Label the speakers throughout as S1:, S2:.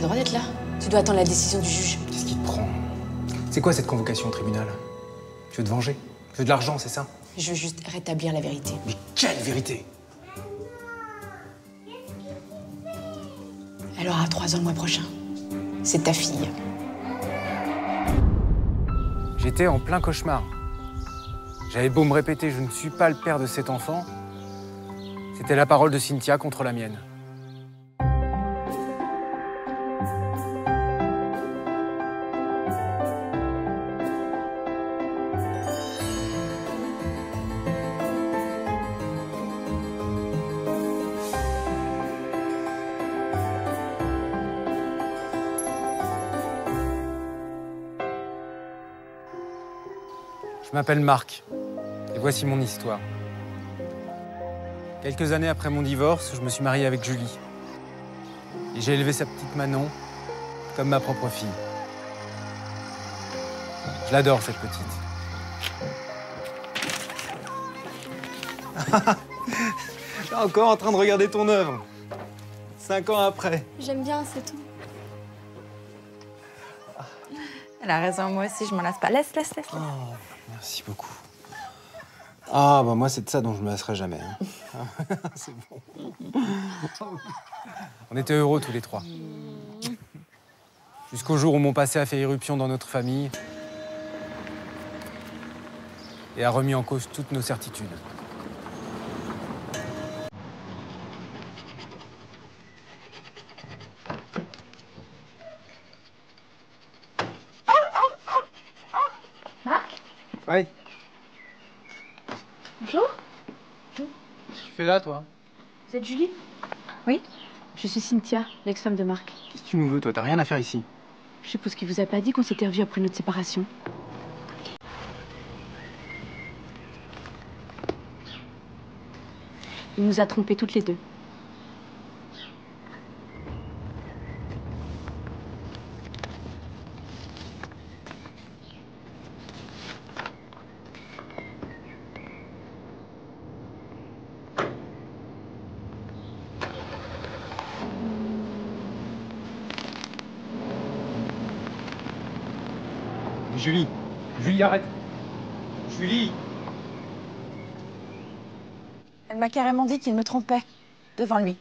S1: le droit d'être là. Tu dois attendre la décision du juge.
S2: Qu'est-ce qui te prend? C'est quoi cette convocation au tribunal? Tu veux te venger? Tu veux de l'argent, c'est ça?
S1: Je veux juste rétablir la vérité.
S2: Mais quelle vérité?
S1: Elle aura 3 ans le mois prochain. C'est ta fille.
S2: J'étais en plein cauchemar. J'avais beau me répéter, je ne suis pas le père de cet enfant. C'était la parole de Cynthia contre la mienne. Je m'appelle Marc, et voici mon histoire. Quelques années après mon divorce, je me suis marié avec Julie. Et j'ai élevé sa petite Manon comme ma propre fille. Je l'adore, cette petite. T'es encore en train de regarder ton œuvre. 5 ans après.
S3: J'aime bien, c'est tout.
S4: Elle a raison, moi aussi, je m'en lasse pas. Laisse.
S2: Oh, merci beaucoup. Ah, bah moi, c'est de ça dont je me lasserai jamais. Hein. C'est bon. On était heureux tous les trois. Jusqu'au jour où mon passé a fait irruption dans notre famille et a remis en cause toutes nos certitudes. Oui.
S3: Bonjour.
S2: Qu'est-ce que tu fais là, toi?
S3: Vous êtes Julie? Oui. Je suis Cynthia, l'ex-femme de Marc.
S2: Qu'est-ce que tu nous veux, toi? T'as rien à faire ici.
S3: Je suppose qu'il vous a pas dit qu'on s'était revus après notre séparation. Il nous a trompés toutes les deux.
S2: Julie. Julie, arrête. Julie.
S4: Elle m'a carrément dit qu'il me trompait devant lui.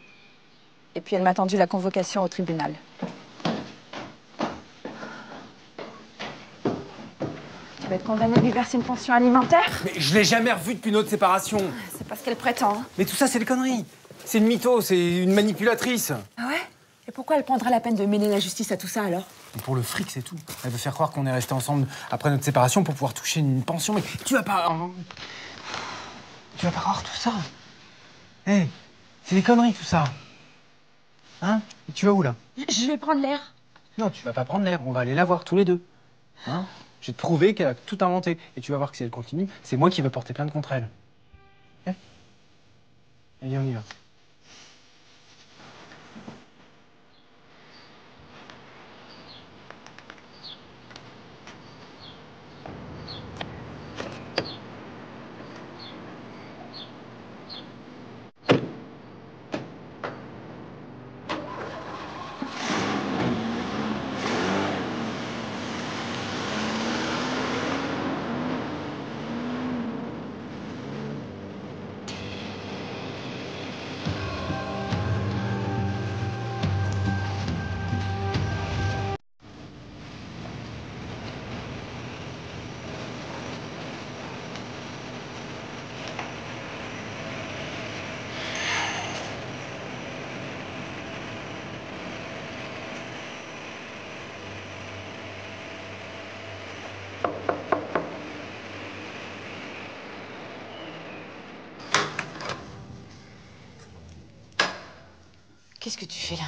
S4: Et puis elle m'a tendu la convocation au tribunal. Tu vas être condamnée à lui verser une pension alimentaire?
S2: Mais je l'ai jamais revue depuis notre séparation.
S4: C'est pas ce qu'elle prétend. Hein.
S2: Mais tout ça, c'est des conneries. C'est une mytho, c'est une manipulatrice.
S4: Ah ouais? Et pourquoi elle prendrait la peine de mêler la justice à tout ça alors?
S2: Pour le fric, c'est tout. Elle veut faire croire qu'on est restés ensemble après notre séparation pour pouvoir toucher une pension. Mais tu vas pas... Tu vas pas croire tout ça. Hé, c'est des conneries tout ça. Hein? Et tu vas où là?
S4: Je vais prendre l'air.
S2: Non, tu vas pas prendre l'air. On va aller la voir tous les deux. Hein? Je vais te prouver qu'elle a tout inventé. Et tu vas voir que si elle continue, c'est moi qui vais porter plainte contre elle. Ok? Allez, on y va.
S1: Qu'est-ce que tu fais là?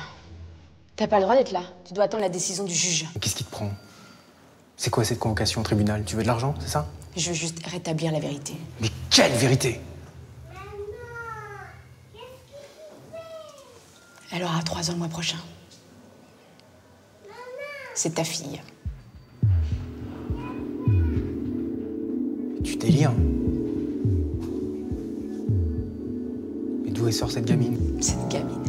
S1: T'as pas le droit d'être là. Tu dois attendre la décision du juge.
S2: Mais qu'est-ce qui te prend? C'est quoi cette convocation au tribunal? Tu veux de l'argent, c'est ça?
S1: Je veux juste rétablir la vérité.
S2: Mais quelle vérité?
S1: Elle aura 3 ans le mois prochain. C'est ta fille.
S2: Tu délires. Mais d'où elle sort cette gamine?
S1: Cette gamine.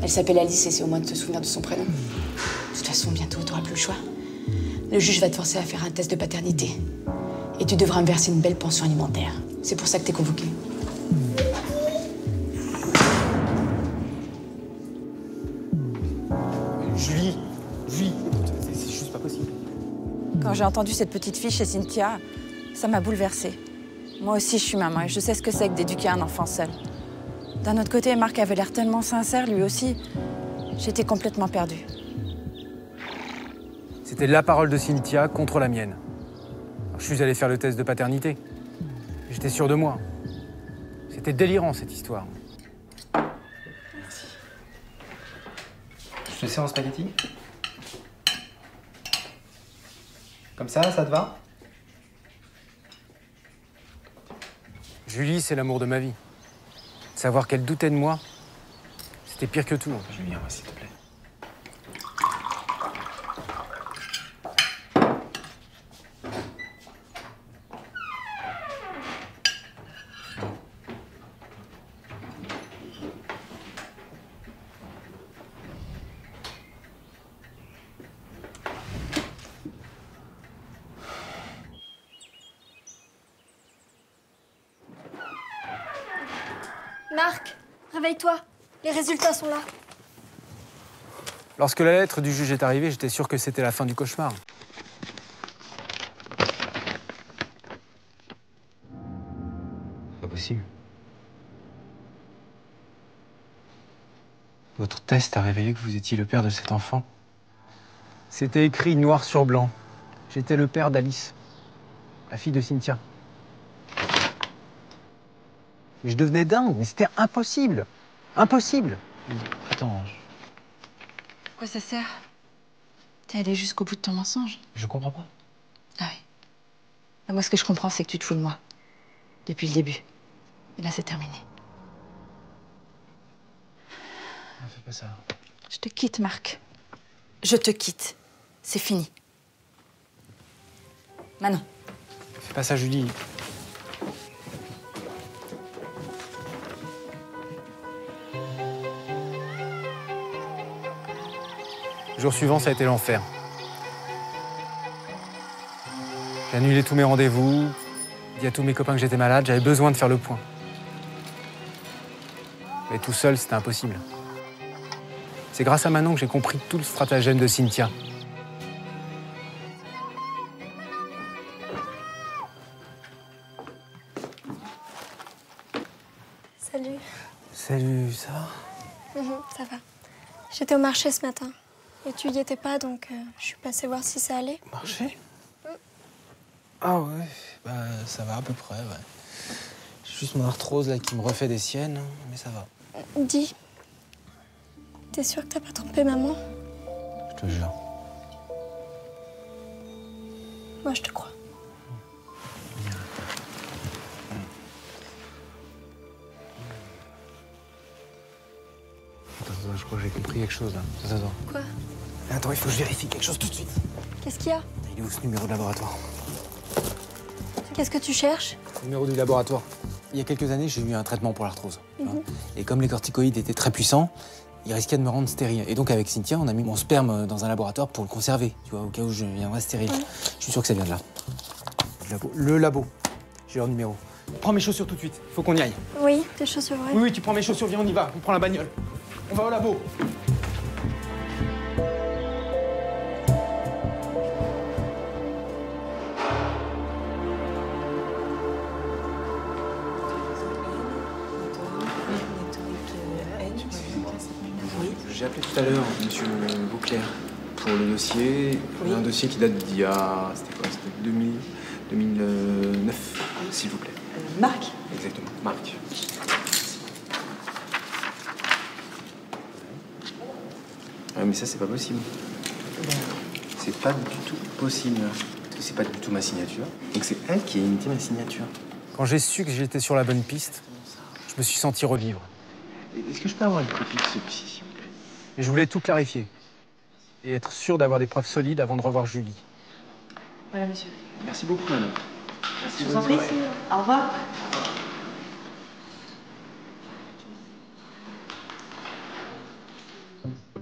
S1: Elle s'appelle Alice, essaie au moins de te souvenir de son prénom. De toute façon, bientôt, t'auras plus le choix. Le juge va te forcer à faire un test de paternité. Et tu devras me verser une belle pension alimentaire. C'est pour ça que t'es convoqué.
S2: Julie, écoute, c'est juste pas possible.
S4: Quand j'ai entendu cette petite fille chez Cynthia, ça m'a bouleversée. Moi aussi, je suis maman et je sais ce que c'est que d'éduquer un enfant seul. D'un autre côté, Marc avait l'air tellement sincère, lui aussi. J'étais complètement perdue.
S2: C'était la parole de Cynthia contre la mienne. Alors, je suis allé faire le test de paternité. J'étais sûr de moi. C'était délirant, cette histoire. Je te sers en spaghetti? Comme ça te va? Julie, c'est l'amour de ma vie. Savoir qu'elle doutait de moi, c'était pire que tout. Julie, s'il te plaît.
S5: Marc, réveille-toi. Les résultats sont là.
S2: Lorsque la lettre du juge est arrivée, j'étais sûr que c'était la fin du cauchemar. Pas possible. Votre test a révélé que vous étiez le père de cet enfant. C'était écrit noir sur blanc. J'étais le père d'Alice, la fille de Cynthia. Je devenais dingue, mais c'était impossible. Impossible. Attends,
S3: Quoi ça sert? T'es allé jusqu'au bout de ton mensonge?
S2: je comprends pas.
S3: Ah oui. Bah, moi, ce que je comprends, c'est que tu te fous de moi. Depuis le début. Et là, c'est terminé.
S2: Ne fais pas ça.
S3: Je te quitte, Marc. Je te quitte. C'est fini. Manon.
S2: Fais pas ça, Julie. Le jour suivant, ça a été l'enfer. J'ai annulé tous mes rendez-vous, dit à tous mes copains que j'étais malade, j'avais besoin de faire le point. Mais tout seul, c'était impossible. C'est grâce à Manon que j'ai compris tout le stratagème de Cynthia.
S5: Salut.
S2: Salut, ça va?
S5: Ça va. J'étais au marché ce matin. Et tu y étais pas, donc je suis passée voir si ça allait.
S2: Marché? Ah ouais, bah ça va à peu près, ouais. J'ai juste mon arthrose là qui me refait des siennes, mais ça va.
S5: Dis, t'es sûr que t'as pas trompé maman?
S2: Je te jure.
S5: Moi, je te crois.
S2: Attends, je crois que j'ai compris quelque chose là. Attends.
S5: Quoi?
S2: Attends, il faut que je vérifie quelque chose tout de suite.
S5: Qu'est-ce qu'il y a?
S2: Il est où ce numéro de laboratoire?
S5: Qu'est-ce que tu cherches?
S2: Numéro du laboratoire. Il y a quelques années, j'ai eu un traitement pour l'arthrose. Et comme les corticoïdes étaient très puissants, ils risquaient de me rendre stérile. Et donc avec Cynthia, on a mis mon sperme dans un laboratoire pour le conserver, tu vois, au cas où je viendrais stérile. Je suis sûr que ça vient de là. Le labo. J'ai leur numéro. Prends mes chaussures tout de suite. Faut qu'on y aille.
S5: Oui, tes chaussures, ouais.
S2: Oui, tu prends mes chaussures, viens, on y va. On prend la bagnole. On va au labo.
S6: J'ai appelé tout à l'heure monsieur Beauclerc pour le dossier. Oui. Un dossier qui date d'il y a... C'était quoi? C'était 2009, s'il vous plaît.
S3: Marc?
S6: Exactement, Marc. Ah, mais ça, c'est pas possible. C'est pas du tout possible. Parce que c'est pas du tout ma signature. Donc c'est elle qui a imité ma signature.
S2: Quand j'ai su que j'étais sur la bonne piste, je me suis senti revivre.
S6: Est-ce que je peux avoir une copie de celui-ci, s'il vous plaît?
S2: Et je voulais tout clarifier. Et être sûr d'avoir des preuves solides avant de revoir Julie.
S3: Voilà, monsieur.
S6: Merci beaucoup, madame. Merci,
S3: Je vous en prie. Au revoir.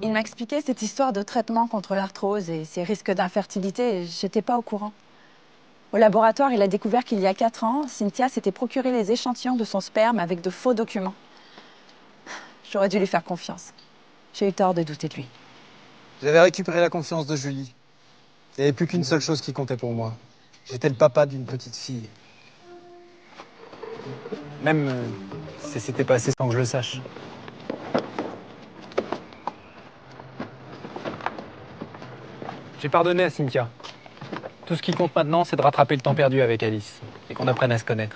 S4: Il m'a expliqué cette histoire de traitement contre l'arthrose et ses risques d'infertilité, et j'étais pas au courant. Au laboratoire, il a découvert qu'il y a 4 ans, Cynthia s'était procuré les échantillons de son sperme avec de faux documents. J'aurais dû lui faire confiance. J'ai eu tort de douter de lui.
S2: J'avais récupéré la confiance de Julie. Il n'y avait plus qu'une seule chose qui comptait pour moi. J'étais le papa d'une petite fille. Même si ça s'était passé sans que je le sache. J'ai pardonné à Cynthia. Tout ce qui compte maintenant, c'est de rattraper le temps perdu avec Alice et qu'on apprenne à se connaître.